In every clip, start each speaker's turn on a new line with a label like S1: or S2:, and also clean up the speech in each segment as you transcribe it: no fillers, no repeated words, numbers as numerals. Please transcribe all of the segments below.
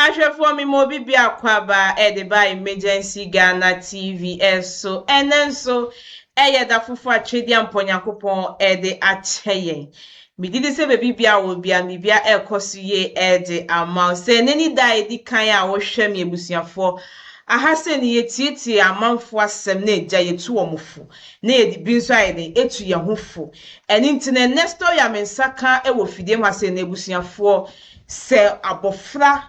S1: Ashefo mi mo bibi akwaba de ba emergency Ghana TV so enen so da fufu atwedi amponyankopon de acheyen mi didi se bebi bia wo bia mi bia ekoso ye de ama se neni da edi kan a wo hwe mi ebusuafo aha se ni yetieti amanfo asem na eja yetu omofu na edi bi nso ayede etu ye hofo eni ntine nesto ya mensaka wo fidie ma se na ebusuafo se abofra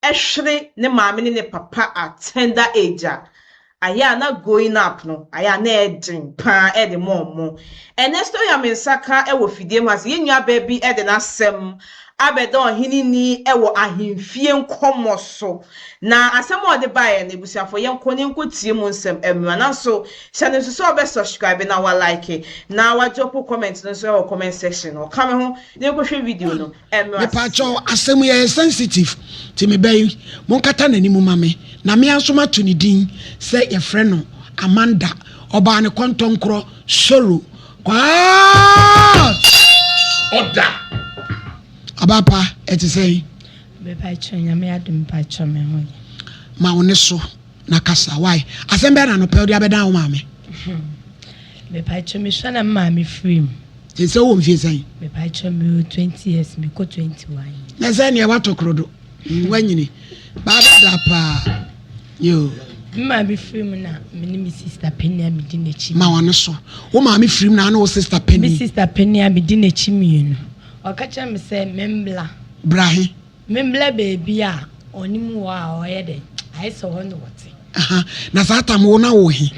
S1: Eshre ne maame ne papa at tender age aya na going up no aya na edin pa e de mom and next to me nsaka e wo fidie mu ase yenua ba bi e de na sem abeda Ohene ni e wo Afenfie nkomo so na asem o de bae na ebusiafo yenko ne nkotie mu nsem emwa na so channel so be subscribe na wa like na wa drop comment no so comment section o come ho ne ko hwe video no emwa
S2: me pacho asem ye sensitive ti me bay mon kata nani mu mame na me ansoma to ni din say ye frɛ no Amanda oba ne kontonkro solo kwa
S3: Oda
S2: abapa eti say
S4: be pacho nyame adum pacho me ho
S2: ma woni so na kasa why asem be na no pe dia be dan wo mame
S4: be pacho me hwa na mame free
S2: ti say wo mfie say
S4: be pacho me 20 years me ko 21
S2: na say ne watokrodo wanyini baba da pa yo
S4: mame free na me ni sister Penny me di nechi
S2: ma woni so wo mame free na na wo sister Penny
S4: me sister Penny me di nechi mienu o ka cha me say membla
S2: brahi
S4: membla baby a onimu wa oyede ai so hono wote
S2: aha na satam wo na wo he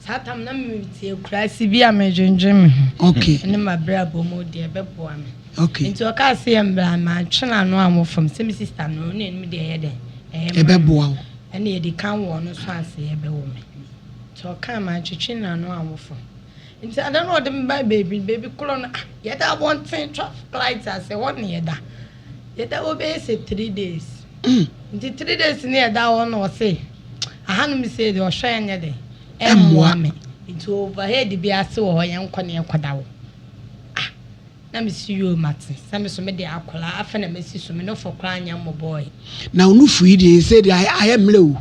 S4: satam na me tie kurasi bi a me dwendwem
S2: okay
S4: ene ma bra bomo de bebo am
S2: okay
S4: nti o ka se mbla ma twena no amofom se me sister no ne me de yede
S2: ebeboa wo
S4: ene ye di kan wo no so ase ebewo me to ka ma twetwena no amofom nti I don't know them baby kolo na yeda one thing traffic lights ase won yeda wo be say 3 days nti 3 days ne yeda wo no say ahanu mi say de o hwe anya de emwa me nti overhead bi ase wo ye nkɔ ne ekoda wo na me see you Martin some so me de akola afa na me see so me no for kra anya mo boy
S2: na onu fui de say de I am lew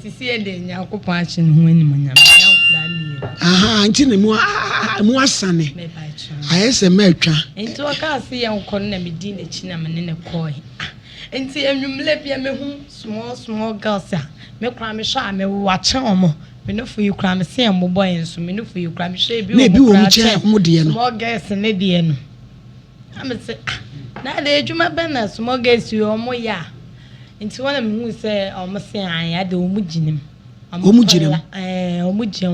S4: sisi e de nya akopon achi ne ho anim nya nkula mi
S2: aha nti ne mu asane
S4: me ba cha
S2: ayese ma atwa
S4: nti o ka se ye nkɔ na me di na chi na me ne koi nti enwumle bia me hu small girls a me kra me hwa me wache omo me no for you kra me se mo boy nso me no for you kra me hwa bi
S2: wo mu che mo de no
S4: small girls ne de no am se na de adwuma be na small girls yo mo ya nti wona me hu se omo se an ya de omu ginim
S2: omu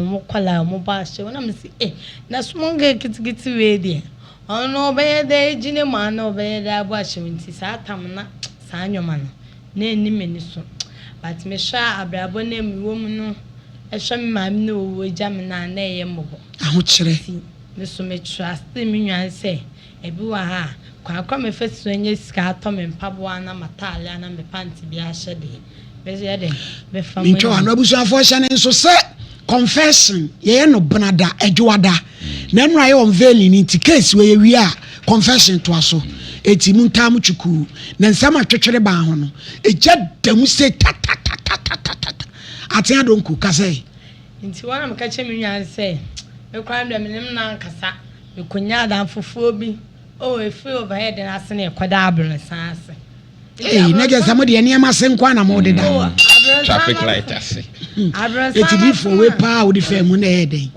S4: mo kwala mo ba hye wona me se na small girl kitikiti we de ono be de gine ma no be de abo hye nti sa tam na sa anwoma no na eni meni so but me hwa abrabo na mi wo mu no ehwa me mam na owo gya me na na eye mbobo
S2: aho kire
S4: me so me trust me nwan se ebi wa ha kwa me fesu enye sika to me mpabo na matale na me panty bi a hye de be ye de be fam
S2: me twa no abusuafo hye ne nso se confession ye no benada adwada na nra ye unveiling ni case we wi a confession to aso eti muntam chuku na nsama twetwere ba ho no eja damu se ta atia donku kase
S4: nti wana me ka che me nwan se me kwa ndem nim na nkasa me konya dan fofo bi e free overhead na ase na ekoda abro sanse
S2: na je samo de ne ma se nkwa na mo de da
S3: traffic light ase
S2: eti bi for we pa wo de fa mu na e den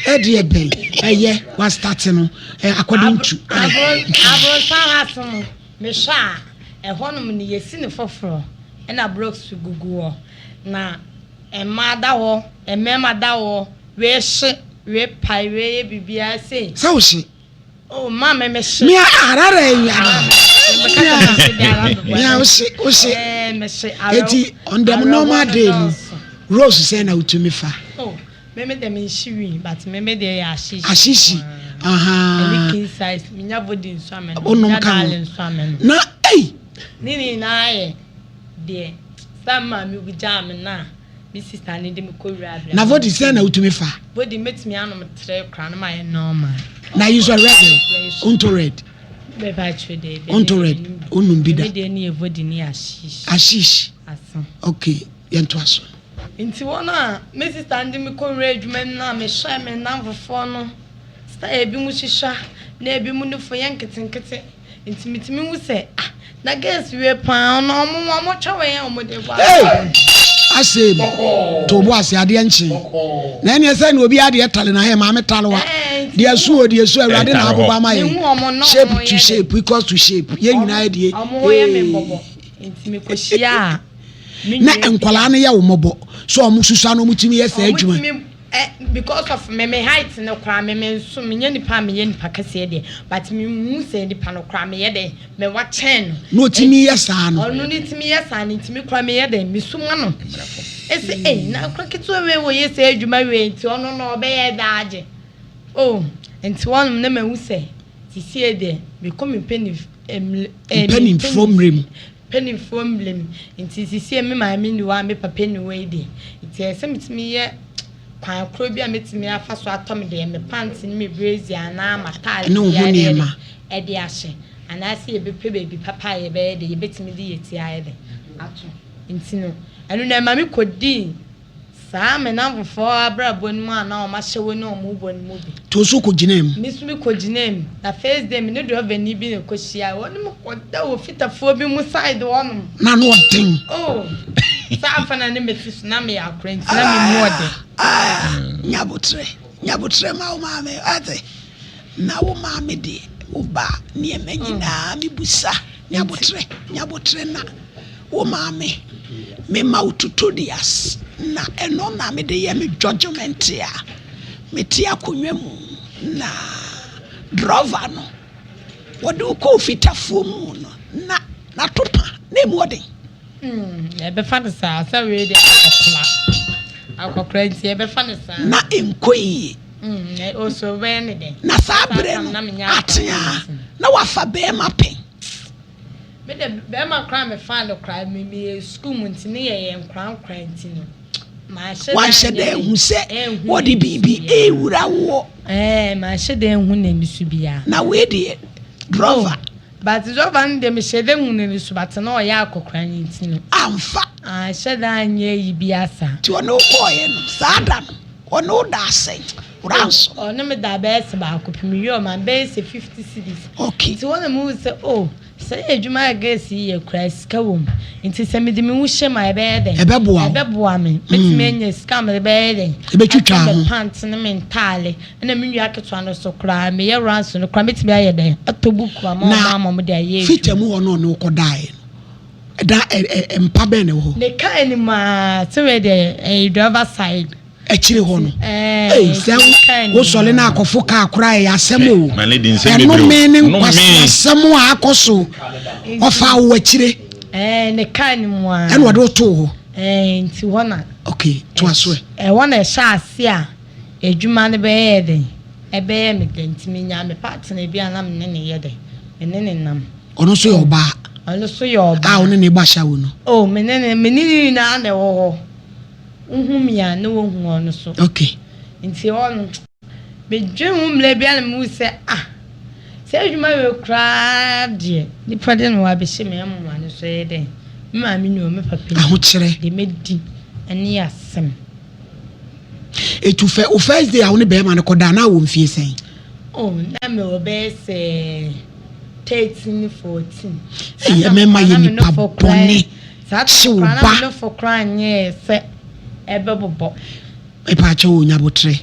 S2: e de ben eye wa start no according to
S4: abro sanse no me sha honom ne yesi ne foforo na blocks gugu na emada wo ememada wo we hye we pai we bibia say
S2: so she
S4: oh mama me hye
S2: me arara ya me o she
S4: me hye
S2: eti on them normal day rose say na utumi fa
S4: oh me dem hyiwi but me dey ya
S2: ashishi aha
S4: any size minya body nso amen
S2: minya dale
S4: nso amen
S2: na
S4: nini na ye de sama mi bi jam na mi sister ni de me ko wura
S2: na body say na utumi fa
S4: body metimi anom tre kra na my normal
S2: na you so red unto red Ontored, Unumbida. Ashish. Okay, Yentuaso.
S4: Into one, Mrs. Tandy Micouragement, me shy me now for no. Stay Bimushisha, never Munu for Yankets and Kitty. Intimate me will say, I guess we are pound no more much away on with the
S2: I say, to was Yadianchi. Then your son will be at the Italian, I am a Talawa. Dear Sue, I didn't have Obama shape to shape, because to shape, young idea. Na enkwala ya umobo so omususa no mutimi yesa adwuma
S4: because of me height no kra me so me nipa kase de but me mu se nipa no kra me ye de me wa chen
S2: no timi yesa no
S4: onu ni timi yesa ni timi kra me ye de me suma no ese na kra kitu we wo yesa adwuma we nti ono no obe ye daage oh nti won na me hu se tisie de me come penny from rim penny from rim nti sisi me ma me ni wa me papa ni we de nti ese mitimi ye kwan kro bi a mitimi afa so atom de me pants ni me brazier na matale
S2: no hu ne ma
S4: e de ahye anase ye be baby papa ye be de ye betimi de yeti aye de ato nti no enu na ma me kodi saa me na fofo abrabo ni mu ana o ma hyewo ni o mu bo ni mu bi
S2: to so ko ginem
S4: me so me ko ginem na first day me ne do avani bi ne ko hia woni mo koda wo fitafo bi mu side wonum
S2: na no den
S4: oh saa fa na ne metis na me akrent na me mu ode
S2: nyabotre ma o ma me ate na wo ma me de wo ba ne emanyina me busa nyabotre na wo ma me ma ututodias na eno na me de ye me judgment ya me ti akonwa mu na driver no wodu ko fitafo mu no na topa na mu ode
S4: e be fa sa we de akokra nti e be fa sa
S2: na enkoyi
S4: also when de
S2: na sabre no atia na wafa be ma pen
S4: me de be ma kra me fa no kra me school mu nti ne ye nkran nti no
S2: ma shede hu se wodi bibi ewura wo
S4: ma shede hu na nisu bia
S2: na we de driver
S4: but driver ndem shede hu na nisu but na o ya akokra nti no
S2: amfa
S4: shede anye yi bia sa
S2: ti ono koye no sada no ono da sen ranso
S4: ono me da be se ba akopimi yo man be se 50 cedis
S2: okay
S4: ti wona mu se oh say ejuma agesi ye Christ ka wom nti se me de me hu hye ma ebe eden ebeboa me betime enye scam ebe eden
S2: ebetwitwa ho
S4: pants ne mentale na me nwa keto no so kra me ye ranso no kra betime aye den atobuku ama mo de aye
S2: fitamu ono no kodae da empa be ne ho
S4: ne ka eni ma se we de driver side
S2: ekire ho no se wo sole na akofo ka akora ya asem o eno me ne nkwase asem a akoso ofa wo akire
S4: ne ka ni mu a
S2: eno wode to ho
S4: nti wona
S2: okay to aso
S4: wona sha ase a edwuma ne be ye den ebe ye me denti me nya me partner bi anam ne ne ye den ne nam
S2: ono so yo ba
S4: ono so yo ba
S2: ono ne ba sha wo no
S4: oh me ni na na wo uhumia no wohu ono so
S2: okay
S4: nti ono me dwemu mle bia na mu se se adwuma we kra de ni pade no wa be hye me amwa no so ye den ma me no me papa
S2: aho kire
S4: de medi ani asem
S2: etu fe o first day a woni be ma ne koda na wo mfie sen
S4: oh na me obe se 13 14
S2: e me ma ye ni paboni
S4: sa na me for cranye se ebe bobo
S2: epa cha wo nyabotre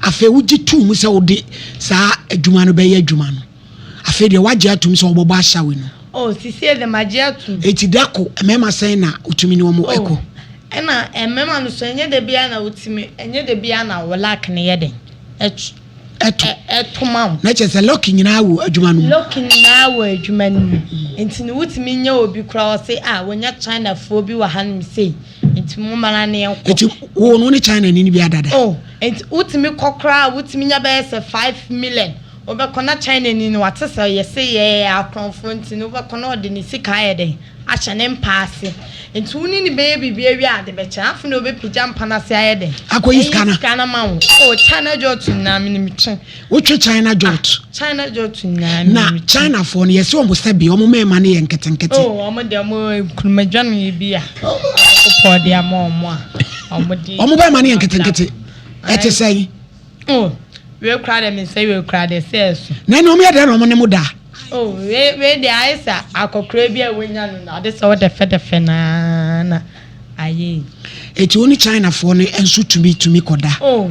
S2: afa wuji tu mu se wode sa adwuma no be ye adwuma no afa de waje atum se obobo ahyawe no
S4: oh sisi de maje atum
S2: etidako emema sen na utumi ni omo eko
S4: ena emema no so enye de bia na utimi enye de bia na wolak ne ye den etuma
S2: na che se lock nyina wo adwuma no
S4: lock nyina wo adwuma no enti no utimi nya obi kura o se wonya China fo bi wa hanum sei enti mo mara ne enko
S2: enti wo no ni China ni bi adada
S4: oh enti utimi kokra utimi nya be se 5 million Obekona China ni no watesa ye say ye akonfront no obekona ode ni sika yede acha ne mpaase nti woni ni baby bia wi ade be cha afu no obepija mpanase ayede
S2: akoyi skana
S4: skana ma wo o China jot na me ni miche
S2: wo China jot na China for no yesi omo sabi omo mema ne ye nketenkete
S4: omo de omo kurumajwan ye bia ko de omo
S2: omo ba ma ne ye nketenkete ete sei
S4: we crowd them say we crowd themselves.
S2: Na no me dey no ne mu da.
S4: Oh, we dey aisa akokra bia wenya no na this all the fe na aye.
S2: Eti oni China for no enso tumi koda.
S4: Oh,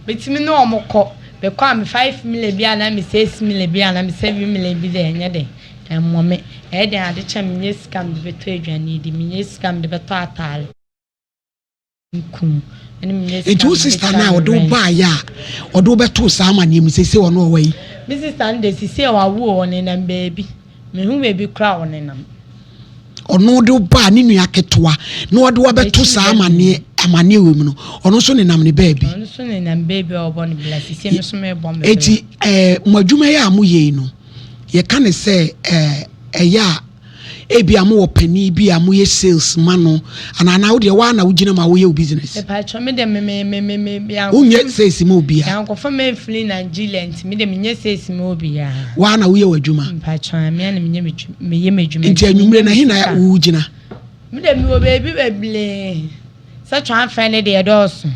S4: betimi no omokọ. Be kwa me 5 million bia na me 6 million bia na me 7 million bi dey enye dey. Emmo me e dey ade cha me nye scam de beto adwane di me nye scam de beto atale. Nkum.
S2: Itu sister na odo ba ya odo beto sama ni mu sese wono owe
S4: mi sister nde sisi wa wo one na baby me hu baby kra one na
S2: ono do ba ni nua ketwa na odo beto sama ni amane wem no ono so ne nam ne baby
S4: ono so ne nam baby obo ne bla sisi me so me bombe
S2: eti madwuma ya amu ye no ye ka ne se ya ebi amu opani bi amu ye salesman no ana wo de wa na wo gina ma wo ye business
S4: e pa cho me de me bia
S2: unye sales ma obi
S4: ya ko fa me flee Nigeria nti me de me nye sales ma obi ya
S2: wa na wo ye wadwuma
S4: pa cho me na me ye medwuma
S2: nti anwumre na hina wo gina
S4: me de me wo baby beble sa transfer ne de edoso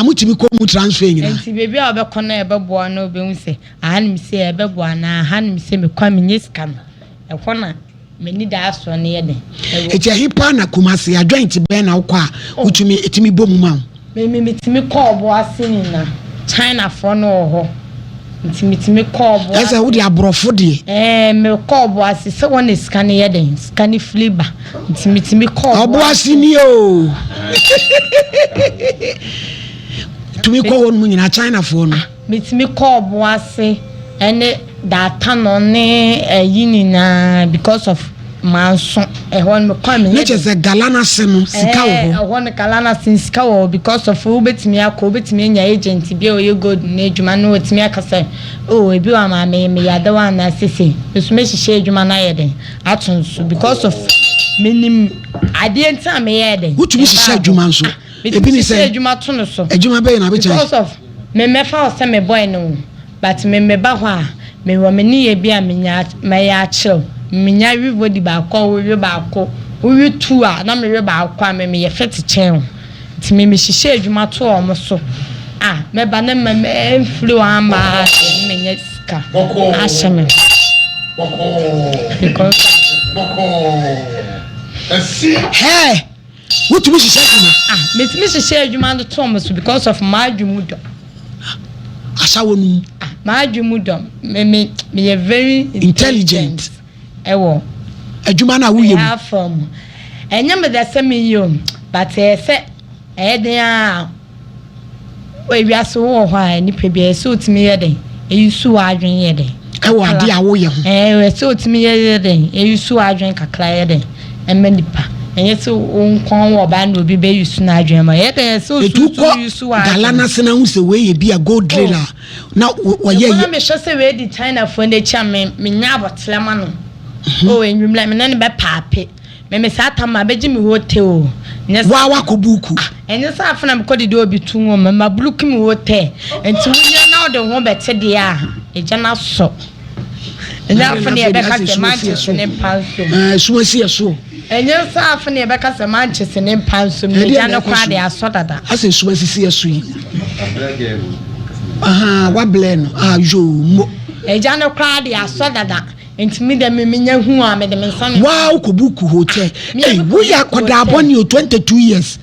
S2: mutimi ko mu transfer nyina
S4: nti baby a obekọ na ebeboa na obehu se ahan mi se ebeboa na ahan mi se me kwa me nye scam e kona meni da so ne ye de
S2: eti ahipa na kumase a joint be na ukwa utumi etimi bomu ma
S4: me timi call bo asini na China for no ho timi call bo
S2: esa wo de abrofo de
S4: me call bo asi se won scan ye de scan fliba timi call
S2: bo asini o tumi call won mu nyina China for no
S4: me timi call bo asi ene data no ne yini na because of manso ehon me kwa me
S2: nature say galana se no sika wo
S4: ehon galana se sika wo because of obetimi akobetimi enya agent bia oye gold na adwuma no otimi akasa ebi wa ma me yada wa na sese mesume hihye adwuma na yede atonso because of menim ade enta me yede
S2: wotumi hihye adwuma nso ebi ni say
S4: adwuma to no so
S2: adwuma be na be
S4: because of me mefa o say me boy no but me ba ho a me wo me ni ye bia me ya chill minya everybody ba ko we ba ko we tu a na me ba ko me ye fit chen ti me hihye adwuma to o mo so me ba na me flu amba me nya sika asheme because
S2: hey what you hihye adwuma
S4: me ti me hihye adwuma to o mo so because of my adwumudo
S2: asa wonu
S4: my adwumudo me ye very
S2: intelligent
S4: ewo
S2: adwuma na wo yem
S4: from enya me da se me yom but se den a we wiaso wo ho a ni pe bia se otimi ye den eyusu adwen ye den
S2: ewo ade a wo ye ho
S4: we se otimi ye den eyusu adwen kakra ye den emanipa enye se onkon wo ba na obi be yusu na adwen ma ye den se yusu adwen
S2: galana se na hu se we ye bia gold driller na wo ye
S4: na me hwe se we di China for na cha me nya abotlema no enwumla me na be paape me sata ma beji me hotel
S2: wa ko buku
S4: enye sa afuna me kodi de obi tun wo ma buluku me hotel enti wunya na ode ho bete de a eja na so enye afuna e be ka se Manchester ne panso
S2: suwa si eso
S4: enye sa afuna e be ka se Manchester ne panso me eja na kwa de aso dada
S2: ase suwa si eso yi wa blend yo mo
S4: eja na kwa de aso dada enti me de me nya hu a me de me nsan
S2: wow ko buku hotel wo ya koda aboni o 22 years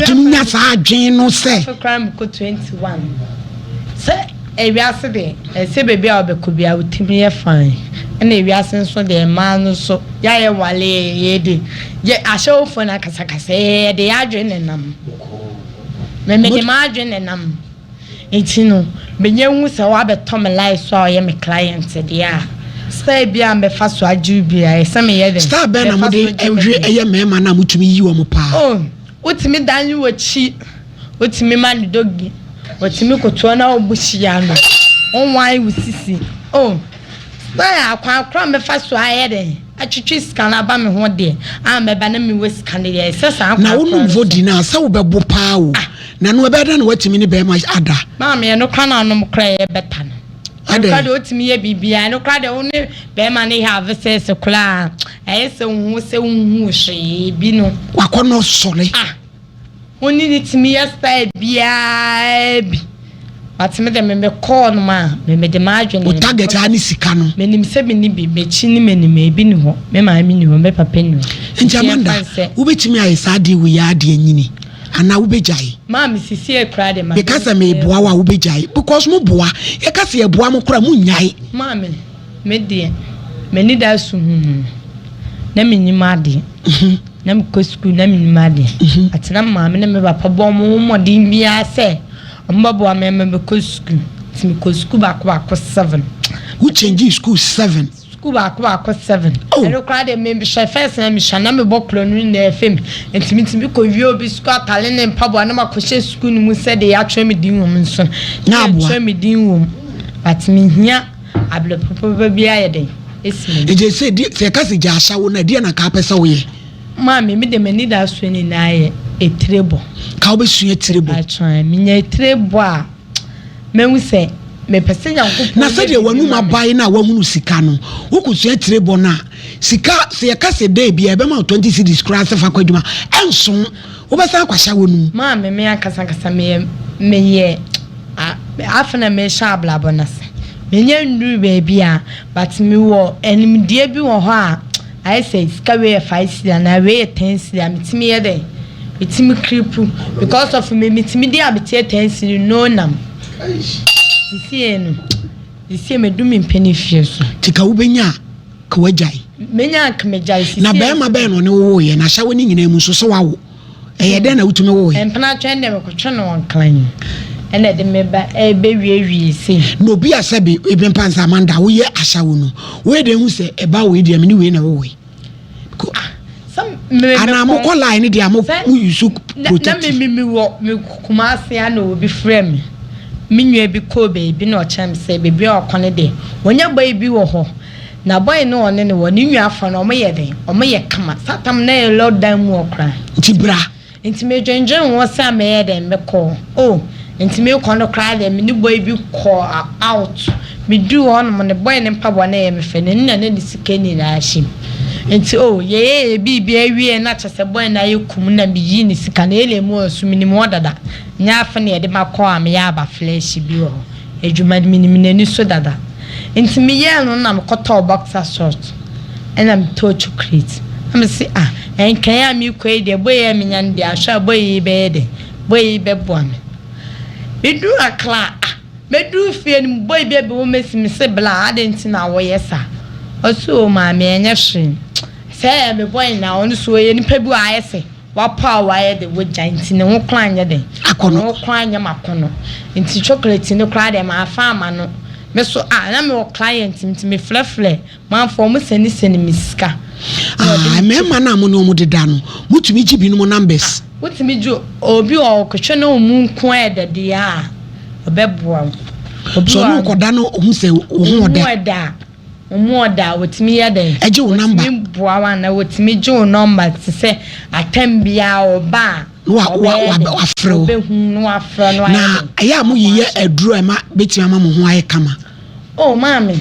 S2: tumi nya sa adwen no se
S4: crime ko 21 se ewiase de se bebi a obekobi a utimi ye fine na ewiase nso de ma no so ya ye wale ye de ye ahye fo na kasakasa ye de adwen nenam me de ma adwen nenam enti no benye hu se wa beto me life so ye me client de ya star bia me fa so aju bia e se me ye de
S2: star be na mo de ehwe eye mema na mutumi yi wo mo pa
S4: utimi danyi wachi utimi mani dogi utimi kotuo na obushia no onwai wusisi oh na akwa me fa so ayede atwitwi scan aba me ho de am be ba na me we scan de sesa
S2: na wonu vodi na sa wo bebo pa wo na no be da na watimi ni be ma ada
S4: ma me no kwa na anom kra ye beta no ade otimi ye bibia no kra de wo ne be ma ne have sense kula se hu hwe bi no
S2: wakono sole
S4: oni ni timi ye style bia bi atime de me call no ma me de ma adwene
S2: o target ani sika no
S4: me nim se bi ni bi me chi ni me ni me bi ni ho me ma mi ni ho me papa ni
S2: nti amanda wo betimi ayi saade wo ya de anyini ana wo bejai
S4: ma me sisi e kra de ma
S2: because me boa wa wo bejai because mo boa ye ka se ye boa mo kra mo nyai
S4: ma me de me ni da su na me ni ma de na me ko school na me ni ma de atena ma me na me papa bo mo din bia se mbabo a me ko school timi ko school ba ko 7
S2: who change school 7
S4: school ba ko 7 ero kra de me chef first na me shana me boklo no na FM timi ko wi obi school atale ne mpabo na ma ko she school ni mu se de ya twa me din wo nso na twa me din wo but me hia ablo papa bia ye den esime
S2: e je se ka se ja asha wo na de na ka pesa wo ye
S4: ma me de mani da so ni na ye etrebo
S2: ka obe su etrebo
S4: atwa me nya etrebo a me hu se me pese Nyankopon
S2: na se de wanu mabai na wahunu sika no wo ku su etrebo na sika se ye ka se de bia be ma 20 cedis kra se fa kwaduma enso wo be sa kwasha wonu
S4: ma me akasa me ye afena me sha bla bonus me nya ndu be bia but me wo enimdie bi wo ho a I say sika we 5 cedis na we 10 cedis mitimi ye den mitimi kripu because of me mitimi dia betie 10 cedis no nam Sisi me do me penny fie so
S2: tika wo benya ka wajai
S4: menya ka mejai sisi
S2: na be ma be no ne wo ye na hya woni nyina mu so so wawo eye den na wutumi wo ye
S4: empana twen dem ko twen won klan ene de me ba e be wie se
S2: no bi asabe e be pansa Amanda wo ye ahya wo no we de hu se e ba wo de me ni we na wo we
S4: some
S2: ana mo ko line de am mu yusu protect
S4: na me wo me kuma ase ana obi frame minwe bi ko baby na ocham say baby okone de wonya boy bi wo ho na boy no one ne woni nwa afa na omo ye den omo ye kama satam na load down mu okra
S2: ntibra
S4: nti me dwenjen wo sa me ye den me ko nti me ko no kra de me ni boy bi ko out me do on mo ne boy ne mpabo na ye me fe ne na ne sikeni na ashim nti ye bi awie na chese boy na ye kum na bi yi ni sika na ele mu asumi ni mo dada nya afa na ye de makọ am ya aba flesh bi ho edwuma mi ni so dada nti me ye no na me koto boxer short and am to chocolate am say en kan ya mi ko de boy ya mi nyan de ahwa boy be de boy be boam me do akla me do fie ni boy be wo mesimi se bla adenti na wo yesa oso ma me enya hwe say me boy na onu so ye ni pabu ayese wa pa wa ye de wo giant ne ho kran ye de akono ho kran ye makono nti chocolate ne kra de ma afa ama no me so na me wo client nti me flefle man for mo seni miska
S2: me ma na mo no mo de da no mutumi gi bi no numbers
S4: mutumi gi obi o kwhwe na omu nko e de de a obeboa
S2: so no ko da no omu se wo ho da omoda wotimi ya den
S4: eje wo number boawa na wotimi je wo number ti se atambia oba
S2: wa frɛ
S4: be hu no afrɛ no
S2: na aya mo yiye aduro ema betima ma mo ho aye kama
S4: mami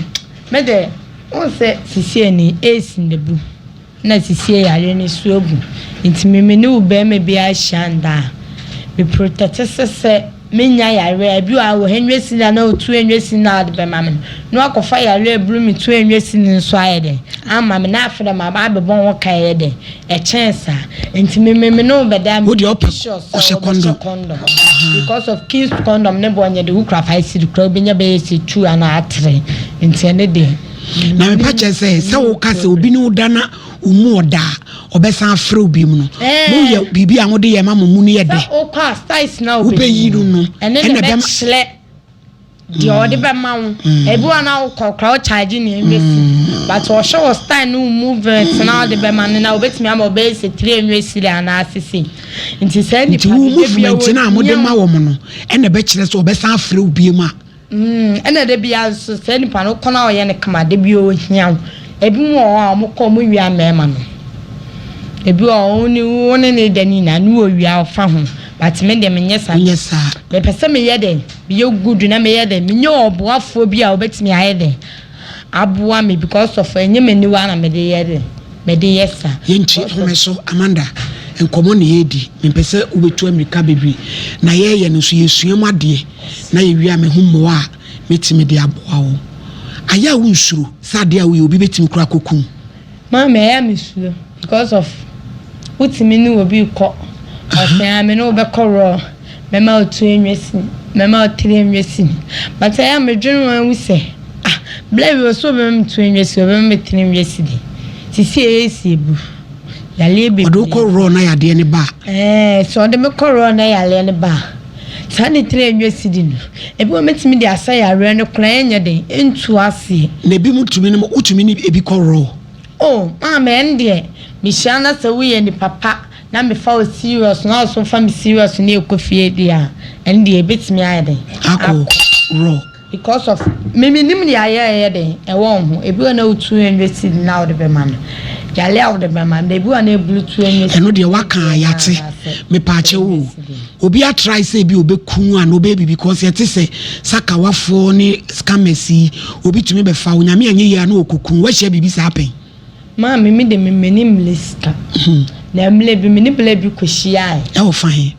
S4: me de won se sisi ani in the bu na sisi yare ni suogu ntimi me ni wo be me bia shanda be protect se menya yare abi a wo henwesi na na otu enwesi na de be mame no akofa yare ebru mi tu enwesi ni nso ayede ama me na afre ma ba be bon wo kaye de e chance enti me no be da
S2: me condom
S4: because of kiss condom ne bo nya de ukra 5 cedi kra obenya be yesi 2 ana atre enti ene de
S2: na me pa chese se wo ka se obi ni udana umu oda obesan afre obi mu no mo ye bibi a wode ye ma mo mu ne ye de
S4: o kwa styles na
S2: obi yi no
S4: ene be chle di ode be ma wo ebi wa na kokra o charge ni enwesi but o show style no movement na ode be ma na obetimi ama obe se 3 enwesi le na asisi nti se ni pa
S2: movement na mo de ma wo mo no ene be chle so obesan afre obi mu a
S4: ɛna de bia so sɛ nipa no kɔna ɔyɛ ne kama de bia ohia ebi mu a ɔmo kɔ mo wia mɛma no ebi oni ne dani na no wia ɔfa ho but me de me nyesa me pese me ye de me ye good na me ye de me nye oboafo bi a obetimi aye de aboa me because of enye me niwa na me de ye de me de yesa
S2: yenchi home so Amanda enkomo ne yedi me pese ubetu America bebre na ye no so yesuam ade na ye wia me hummo a metimi de aboa wo aya wo nsuro sade a wo obi betimi kura kokum
S4: ma me ya misuro because of utimi ni obi ko ase me no be korro mema otu enwesi mema otire enwesi but I am dwenu wi se blame so be mtu enwesi be metire enwesi di sisi esi ebu yale be
S2: odo korro na yade ne ba
S4: so de me korro na yale ne ba sane tire enwesi di no ebi o metimi di asa yare ne kran enye de entu ase
S2: na ebi mutumi ne utumi ne ebi korro
S4: me ende mi shana se we ni papa na me fa serious na so fa me serious na ekofie dia ende e betimi ayede
S2: ako raw
S4: because of me nim ya ayede e won ho ebi na otu enwesi na de be man yale out de be man ebi na eblutu enwesi
S2: eno de waka ayate me paache wo obi a try say bi obekun an obebi because yete say saka wafo ni scammersi obi tumi be fa onyame anye ya na okokun wa hia bibi sa happen
S4: ma me de me nim lista na mle bi me ni bla bi kohia
S2: e wo fahe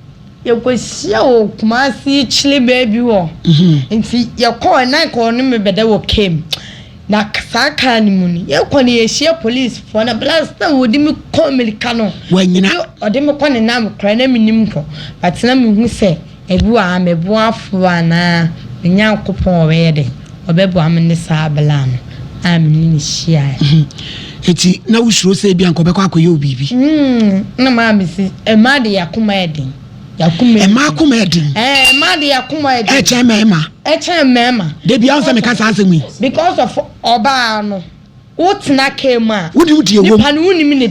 S4: ye kohia o kumasi chile baby wo nti ye call na call no me beda wo came na saka ni muni ye call ni ye share police for na blast na wodi me call America no
S2: wanyina
S4: ode me call ni na me kra na me nim ko but na me hu se ebu a me bo afo ana nya kopon we de obebu am ni sa bla no am ni share
S2: eti na usuro se bia nko bekọ akoye obibi
S4: na ma mi si e ma de yakuma edin
S2: e ma akuma edin
S4: ma de yakuma edin
S2: e che mema
S4: de
S2: bia on se me ka sa asemi
S4: because of oba no utina kema
S2: wudi ewo
S4: nipa no uni mi ne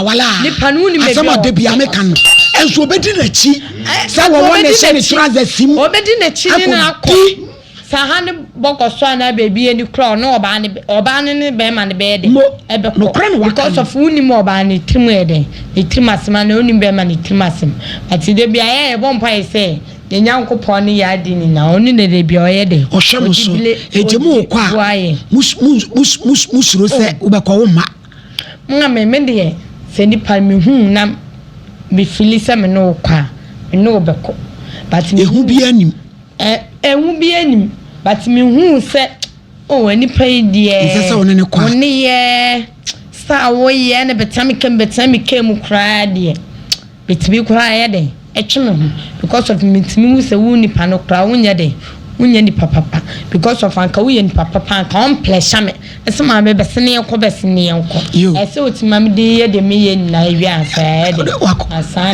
S2: wala
S4: nipa no uni me
S2: asema de bia me kan enso obedi na chi sa wo won ne she ne trouser sim
S4: obedi na chi ni na akọ sahane bokoso na baby any crow no oba ne be ma ne be de because of uni mo oba ne timu ede ne timu asema na uni be ma ne timu asem ati de bia ye bompa ise de nyankopon ne ya di ni na oni ne de bia oye de
S2: o hwemo so ejemu okwa musuro se ubekọ wo ma
S4: nga me de se ni pa me hu na me filisa me no okwa me no obekọ but me
S2: hu bia nim
S4: ehu bia nim but me hu se ani pay die
S2: se woni ne kwa
S4: woni ye sa wo ye ne betami kem kra die betimi kra ye de etwe me hu because of metimi hu se woni pa no kra wonya de wonya ni papa because of anka wo ye ni papa anka on pleasure me ese ma be besene enko besene enko ese otima me de ye de me ye na wi ansa ye de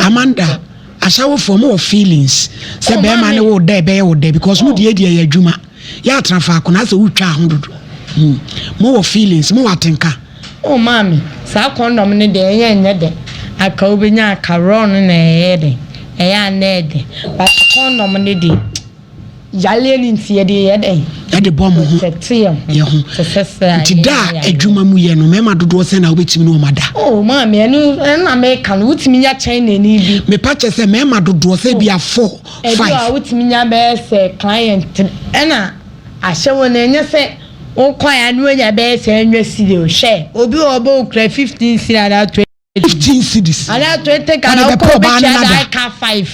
S2: Amanda ashawo for more feelings say be ma ne wo dey because mo de ya adwuma ya trafa akona say wutwa ahododo more feelings mo watenka
S4: mami sa condom ne de ye de aka obenya aka ron na ye de ya na de but condom ne de yale ni ntie de ye de
S2: ya de bom ho ye ho ti da adwuma mu ye no mema dodo se na obetimi no mada
S4: mami enu na me kan wutimi nya China ni bi
S2: me pa che se mema dodo se bia 4 5
S4: wutimi nya be se client ena ahyewo na enye se okwa ya no nya be se enwa sidi o hwe obi obo okra 15 sidi ada
S2: 15 cedis
S4: ada 20 kana ko be cha ka 5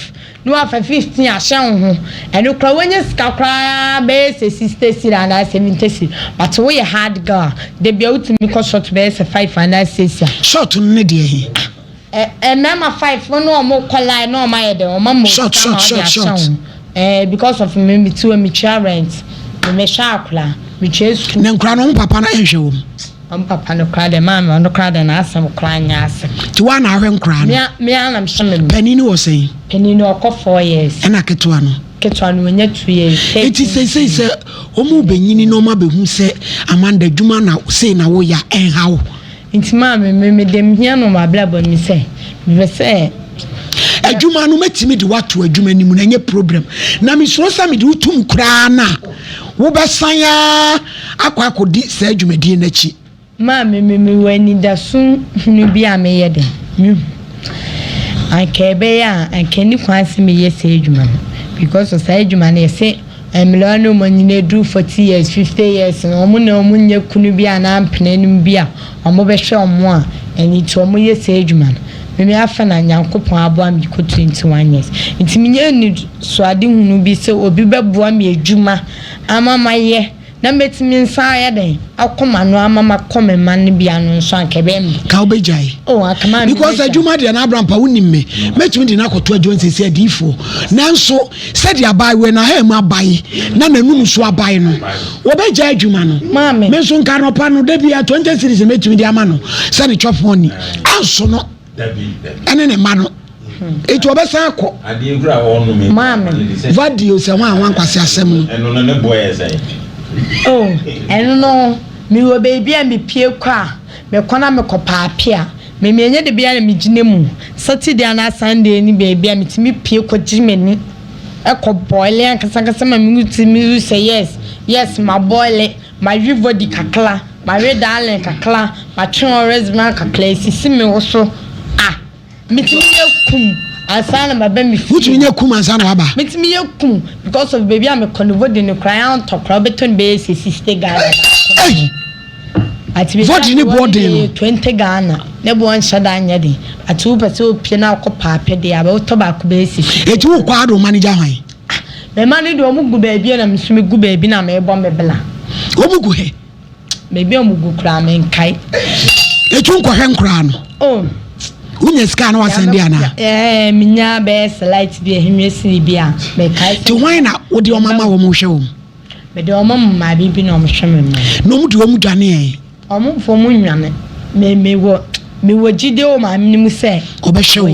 S4: no afa 15 ahye ho eno kra wanya ska kra be se 60 sidi ada 70 sidi but we hard girl de bia utimi ko short be se 5 and 6
S2: short ne de he
S4: mama 5 no mo kola no ma ye de o ma mo
S2: short
S4: because of me too me rent me shakla me chase
S2: na nkra no papa na ehwe wo
S4: papa no kra de mama no kra de na asem kra nya asem
S2: ti wa na ahwe nkra no
S4: me ana mhye me
S2: panini wo sei
S4: panini okọ 4 years
S2: na ketwa no
S4: nya 2 years
S2: eti sei omu benyini no ma behu se Amanda dwuma na sei na wo ya enhawo
S4: nti mama me dem hia no ma blabo mi se me se
S2: adwuma no metimi de wato adwuma ni mu na nye problem na me suro sa me de utum kra na wo besan ya akodi sa adwumadi na chi
S4: ma me wani da sun nu bi a me yede ankebe ya ankeni kwanse me yese adwuma because of sa adwuma na yese emlano manyine do 40 years 50 years no mo na mo nye kunu bi a na ampenanim bi a omo be hwe omo a eni to omo yese adwuma me afa na nyankopon aboa me ko 21 years ntimi nye ni so ade hunu bi se obi beboa me adwuma amamaye na metimi nsa ya den akoma no amama kome man bi anu nso ankebe me
S2: ka obejai
S4: akama
S2: because adwuma de na Abraham pa wonimme metimi de na koto adwuma sese adifo nanso said ya bai we na ha mu abai na nanum so abai no obejai adwuma no
S4: mame
S2: me so nka no pa no da bia 20 series metimi de ama no say chop money anso no ene ne ma no etu obesa akọ
S3: ade nkura wo no me
S4: mame
S2: vadio se wan kwase asem
S3: eno no ne boy say
S4: eno no mi wo baby a me pie kwa me kona me kopa apia me enye de bia na me gine mu Saturday na Sunday ni baby a me timi pie ko jimeni e ko boile an kasa ma me say yes my boile my river di kakla my red darling kakla my tron resident kakla sisi me wo so mitimi yakum asana mabe mi
S2: mitimi yakum asana waba
S4: mitimi yakum because of baby am convo de no cry on to crowd beton be 60 Ghana ati
S2: vodi ni boarding
S4: 20 Ghana ne bo an shada anya de ati wo pese opie na akopa apede ya ba to ba ko be 60
S2: eti wo kwado manager hwan
S4: me mani do mu gu baby na msumi gu baby na me bo me bela
S2: omugu he
S4: baby omugu kra me nkai
S2: eti wo hwe nkra no unya ska na wasende ana
S4: minya be light bi ehimesi bi a me kai
S2: ti hwan na wo de omama wo mo hwe wo
S4: me de omama bi na omhwe me ma
S2: no mu de wo mu dwane
S4: omo fo mu nwane me wo jide o ma nim se
S2: obehwe wo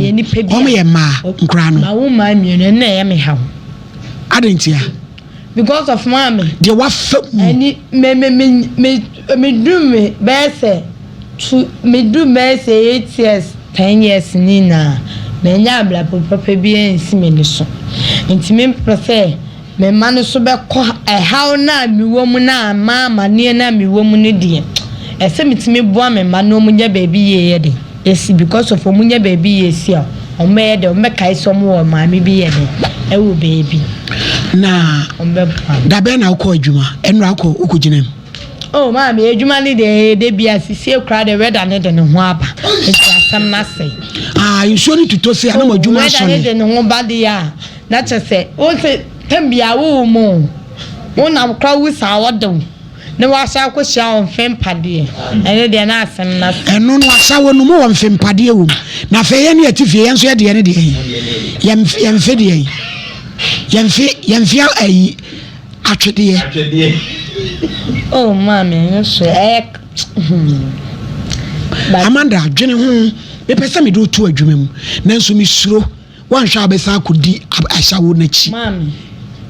S2: omo ye ma nkra no
S4: ma wo ma mienu na ye me ha
S2: adentia
S4: because of mama
S2: de wa fa
S4: ani me do me be se to me do me se 8 years 10 years nina menya abla papa bi ensi me ni so ntimi prese me manu so be ko how na mi wo mu na mama ne na mi wo mu ne die ese mitimi boa me manu mu nya baby ye de esi because of mu nya baby ye si a o me de o me kai so mu o ma mi bi ye de e wo baby
S2: na
S4: o me
S2: da be na ko adwuma enu akọ ukuginem
S4: oh mama ejuma ni de bia sisi ekra de red and de ne ho aba asam na say
S2: you show need to say na adwuma so
S4: ne de ne ho ba de ya na che say o se tambia wo mo wona kra wu sa wodo ne wa sha ko sha on fempade ene de na asam na
S2: eno no asha wo no mo on fempade wo na fe ye ne atifie ye nso ye de ne de ye mfe de ye ayi atwede
S4: oh mama you so
S2: Amanda dwene ho me pese me do to adwuma mu nanso me suro wan hwa abesa akodi ahyawo na chi
S4: mama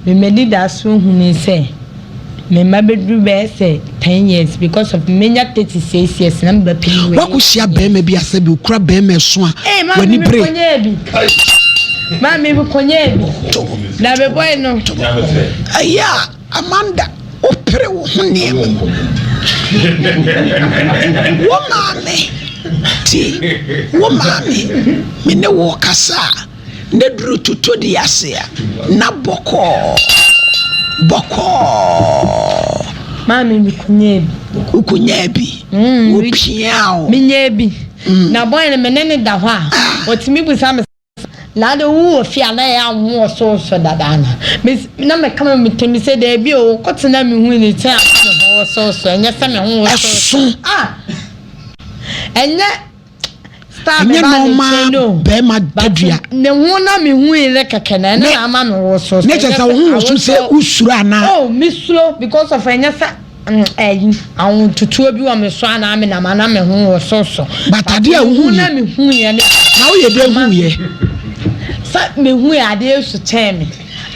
S4: me medi da so hunu se me mabedu be se 10 years because of menya 36 years na me pini we
S2: wakushia be me bi asabi okura be me so a
S4: wani bre mama bi konye bi na be boy no
S2: aya Amanda opere wo hone wo mame ti wo mame me ne wo kasa ne duru tuto di ase na boko
S4: mame mi
S2: kunye bi wo piao
S4: mi nye bi na boy ne menene da ho a otimi busa me la de wo fi ala ya wo so dadana na me kama me temi se de bi o kotena me hu ni te a so enya se me hu so enya star be ba no
S2: be ma dadua
S4: ne hu na me hu ile keke na na ama no wo so
S2: ne chesa wo so se usuru ana
S4: me slow because of enya sa awon tutu obi wa me so ana me na mana me hu wo so
S2: batade a hu
S4: na me hu ye
S2: na wo ye de hu ye
S4: sa me hu ade su teme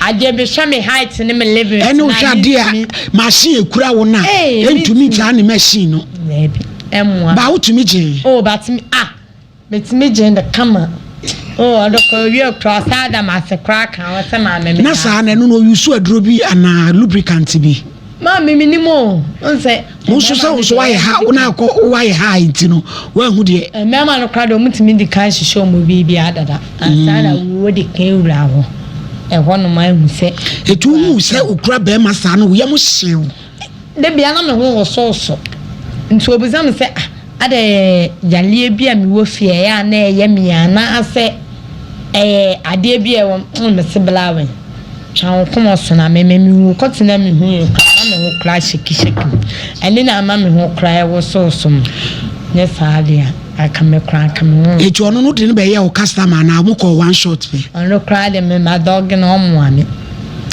S4: ade be hwa me height ne me level
S2: ene wo hwa ade a machine ekura wo na entumi ta ne machine no
S4: nebi emwa
S2: ba wo tumi je
S4: oh but me me timi je nda kama Oh, doctor, you cross Adam as a crack. I was a man.
S2: Nasa, and no, you saw a droby and a lubricant to be.
S4: Mammy, minimo. Say,
S2: most of why how now why high, you know, well, who dear.
S4: A mamma of crowd to me the kind she show me baby other and said I would decay bravo. And one of mine who said, a two who said, oh, grab them, my son, we almost seal. The piano was also. And so was some say, Ade Yalia be a woofy, and a yemmy, and I say, I dear be a Mr. Blowing. Chow come on, I may me cut in them who cry shaky, and then our mammy who cry was so some. Yes, I can make cry come on. It will not be your customer now, one short me. I no cry them, my dog and home one.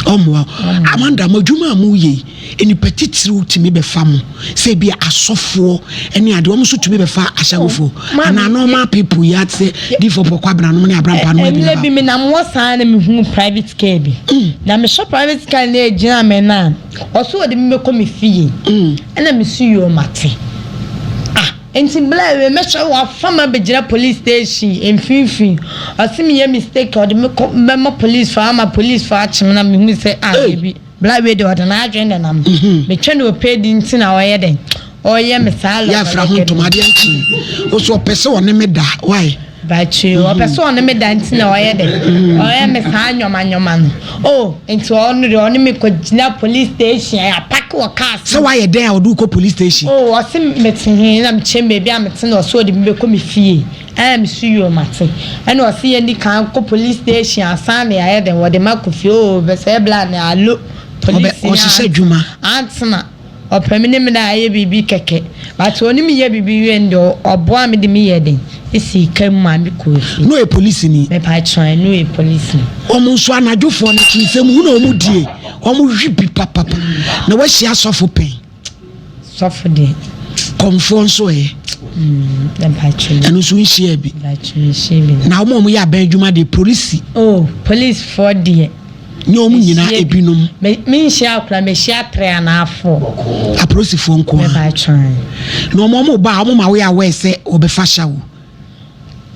S4: Amanda Mojuma Muye, any petite route to me be fam, say be a soft war, any other almost to me be far as I go. And I know my people yet say, different for Quabra, no money, Abraham, and let me know what sign of private cabin. Now, me shop private sky near German, also the milk me fee, and let me see you, Matty. And Timber, make sure our farmer be police station in Afenfie. I see me a mistake or the member police for my police for action. And I say, ah, baby, black widow, and I join them. Me trying to pay the in our heading. Oh, yeah, Miss Sally. Yeah, from home to my dear. Also, a person on me why? But you, a person on me dancing our heading. Oh, yeah, Miss Hanyo, man. Oh, into honor the only me could police station. I pack or cast. So why a day I do go police station? Oh, I see me, I'm chamber, I'm or so the milk me fee. I am sure you, Matty. I know I see any can't go police station and Sunday I had what the mark of you, but say blind, I look police. Or she said, Juma, answer. Or permanent I be keke, but only me ye be window or boy me the me heading. Is he came my because no a police in it. Maybe I try no a police. Almost one I do for the same who no dear. Almost be papa. Now what she has suffer pain. Suffer day. Conform so eh. And also in she be. Now, Mom, we are Benjamin the police. Oh, police for dear. No, me na ebinum. Me share kra me share 3 and a half 4. Aprosi phone ko. Me by try. No mo ba mo we aware say obefasha wo.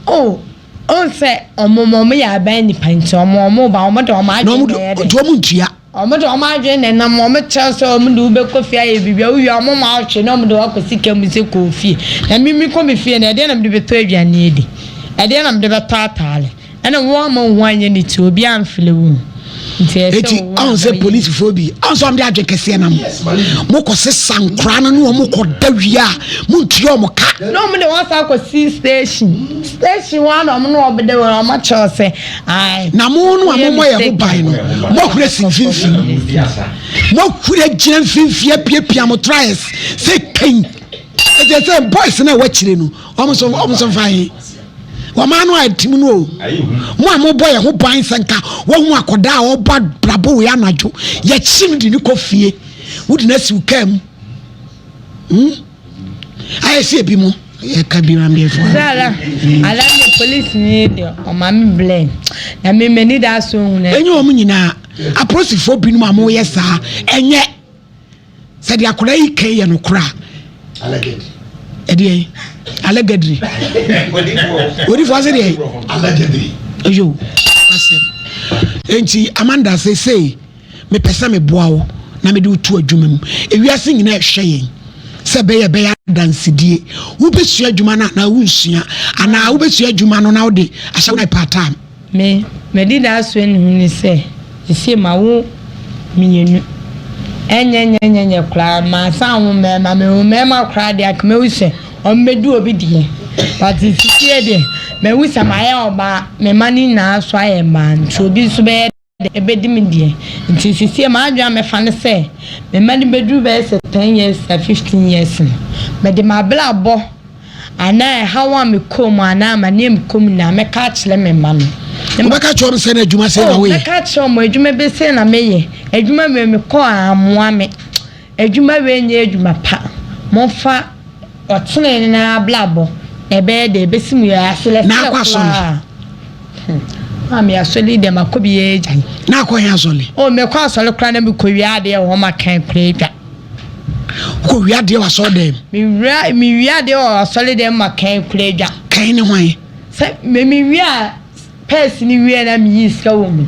S4: Oh, say omo me ya ban ni panti omo ba omo do ma adwen. No to omo ntua. Omo do ma adwen na mo me tell say omo do be kofia e bibia wo omo ma ahwe na omo do akosika mu se kofi. Na mi ko me fie na de na me be to aduane edi. E de na me de be to atale. E na wo ma ho anya ni ti obi amfile wo. Eti on say police phobia on so am dey adwekese na mo ko se sankra na no mo ko dawia mo ntuo mo ka no mo dey wan sa ko station one am no obede we am cha say ai na mo no am mo ye ho bai no mo kure sinfinfi mo kure gina finfi apiapia mo tries say king e say boys na wa chire no am so fine Wamano I Timuno. One boy who binds and car, one more coda or bad brabo yanajo, yet seemed in coffee. Wouldn't you come? I see a bimo. I can be around here for I like the police need or mammy blame. I mean, many that soon. And you mean now, a process for being my more yes, and yet said Yakulay K and Okra. I like it. Eddie, allegedly. What if was it? Allegedly. You, ain't Amanda say, me pesa me boao, na me do 2 adwumam. If you are singing that shaying, say be dance die. Who be sua adwuma na wonsua, ana wo be sua adwuma no na wo de, asha na part time. Me did ask when he say, you see my wo mienu. Enye kra ma san me ma kra de akme wuse o medu obi die but tie de me wuse ma ya oba me mani na so aye man so bi so be ebedi me die nti sisi ma adwa me fa ne se me mani bedu be 10 years 15 years me de ma bla bo ana how am kom ana ma nem kom na me ka kire me ma no Maka chom se na adwuma se na we. Maka chom adwuma be se na meye. Adwuma me ko amoa me. Adwuma we nye adwuma pa. Monfa otene na blabo. Ebe de besimu ya asele. Na kwa sole. Ami asole de makobi ejan. Na kwa ya sole. Oh me kwa sole kra na me ko wiade e ho makan prepia. Ko wiade wa so dem. Me wiade o sole dem makan prepia. Kan ni hwan? say we are person we na me iska wo mu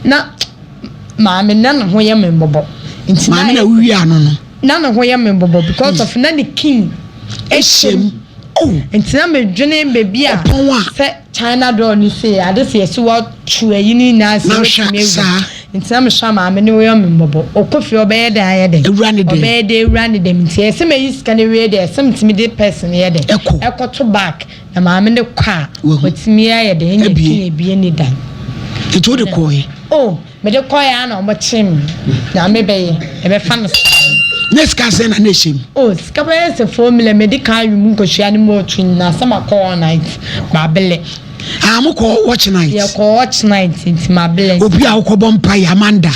S4: na maame na no ho ye me bobo nti
S2: maame na wi ano no
S4: na no ho ye me bobo because of na the king
S2: eshem oh
S4: nti na me dwene baby a say China door ni say ade say so what true yini na say me nti na me sha maame ne wo ye me bobo okofi obeye da ye den obeye de run dem nti e say me iska ne we de some timid person ye den ekoto back na maame ne kwa otimi ya de nye kin ebie ni dan
S2: it would koi
S4: oh me de koi ana o chim na me be e be fan
S2: neska sen na neshim
S4: oh skaba se formula medical mu ko hia ni mo twin na sama call night babele
S2: am ko watch night
S4: ya ko watch night nti mabele
S2: obi a ko bompa ya Amanda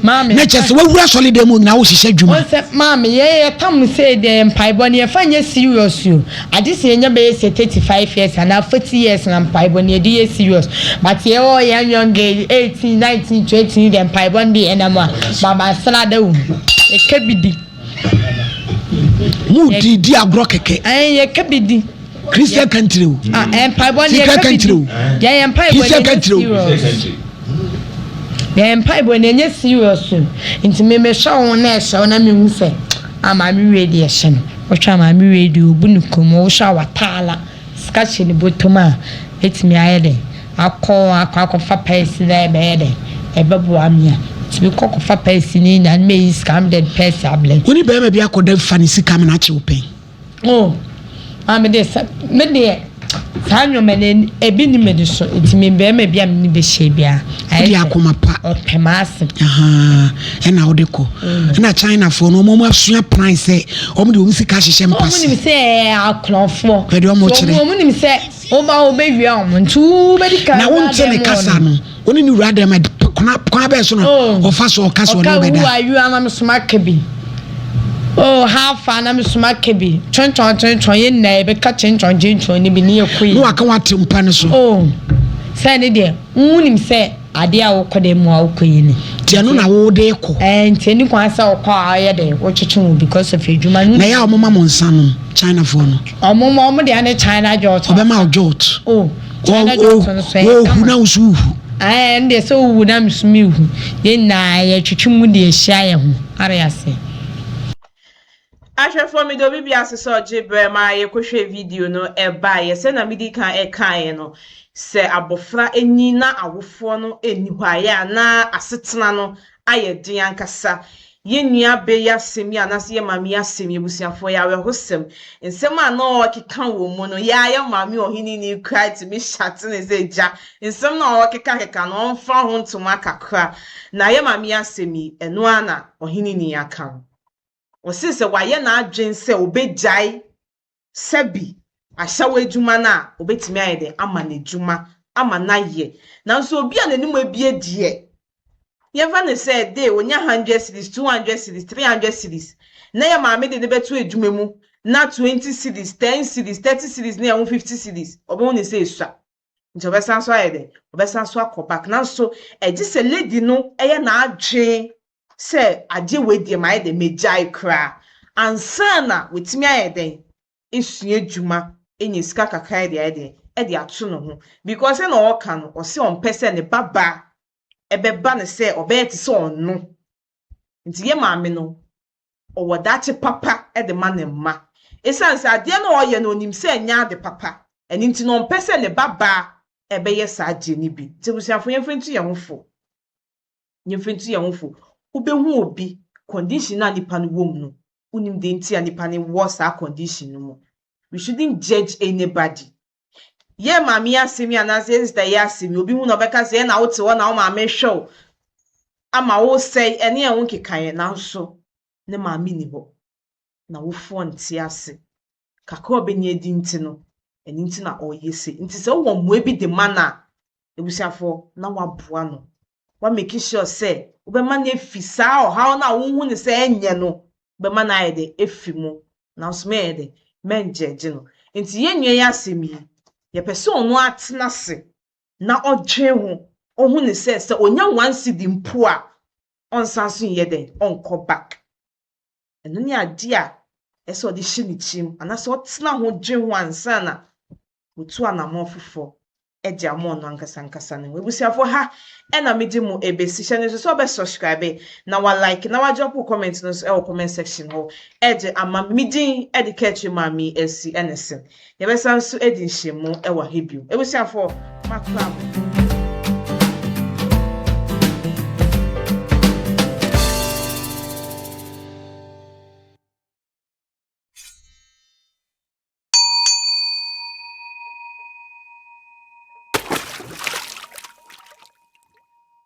S4: mama
S2: na chese we wura solid dem na wo hihye dwuma
S4: o se mama ye tam say dem paibo ne fa nya serious you ade se nya be 35 years and 40 years na paibo ne dey serious but ye o young 18 19 20 dem paibo dey enama baba sala da wu e kabidi
S2: mu di agro keke
S4: ye kabidi
S2: Christian country
S4: paibo ne kabidi ye paibo ne the empire when any serious into me show on that show na me hu say ama me ready ehye no wo twa ma me ready obunukom wo shower tala sketch ni botoma etimi ayede akọ fa pesi na ebe yede ebebu amia tibi kokofa pesi ni na me scam dead pesi able
S2: woni be ma bia koda fani sika me na che open
S4: oh am de me de sanyo menen ebi ni me de so etimi be ma bia me ni be hye bia
S2: odi akoma pa
S4: opemase
S2: ena odeko na China for no mo asua price omo de omo sika hyehyɛ mpase
S4: omo ni se aklofo
S2: pede omo kire
S4: omo ni se oba wi omo ntu medical
S2: na wonte ne kasa no oni ni wura dem kona be so no ofa so kasa no be da
S4: ayu ana me soma kabi oh half ana me soma kabi chon ye na e be ka chon ni bi ni ekui
S2: no aka wate mpa ne so
S4: oh say ne de unim se ade a wokode mu a wokoyi ni
S2: tie no na wo de ko
S4: nti ni kwa sa okwa aye de wo twetwe because of edwuma
S2: na ya omoma mo nsa no China for no
S4: omoma de ane China jot
S2: obema jot
S4: oh China jot no so
S2: hu na usu
S4: nde so wu na msumi hu ye na ye twetwe mu de ehia ye hu are ya se
S1: ahwefo mi do bibia aseso jibre ma ye kohwe video no eba ye se na midi kan e kan ye no se abofra eni na awofo no eni hwaye na asetena no ayedin ankasa ye nua be ya semi anase ye mami ya semi ebusiafo ya we hosem nsem ana o keka wo mu no ya ye mami ohini ni kwait mi shate ne ze ja nsem na o keka no mfa ho ntoma kakra na ye mami ya semi eno ana ohini ni aka osise waye na adwen se obejai sebi ahyawe djuma na obetimi ayede ama na djuma ama na ye nanso obi a nanim abie die yeva ne se de onya 100 cities 200 cities 300 cities na ya maame de betu adjuma mu na 20 cities 10 cities 30 cities na 50 cities obo ne se esua njobe sanso ayede obesanso akobak nanso eji se lady no eye na adwen se ade we die ma ayede mejai kra ansana wetimi ayede esua djuma enye sika kakra de atu no ho because na o ka no o se on pese ne baba ebeba ne se obeti se onno nti ye maame no o wodache papa de ma ne ma esanse ade na o ye no onim se nya de papa eni nti no on pese ne baba ebe ye sa age ni bi tebusiafo ye mfentu ye hofo ubehu obi condition na nipa no wom no unim de nti nipa ne wo sa condition no mo. We shouldn't judge anybody. Ye mami asemi anase sister ye asemi obi hu no beka se na wote wo na wo mami hwe ama wo sei ene ehun kekaye na nso ne mami ni ho na wo fo nti ase kakra obenye di nti no eni nti na oyese nti se wo mo ebi de mana ebusiafo na waboa no wa make sure say obe man efisa o how na wo hu ne se enye no be man ayede efimo na so me yede menjeje no nti ye nwe ya asemi ye pese onu atena se na odwe ho ohu ne se onya wansi di mpo a onsanso yede onko back eno ni ade a ese odi hye ni chim anase otena ho dwe ho ansa na wotu anamọ fofo eji amọ no ankasa ne webusiafo ha na medi mu ebesi hye ne so be subscribe na wa like na wa drop comment no so comment section ho eji ama midin edi catch mami esi enese ye be san so edi nhyiemu wa hebio ebusiafo makram.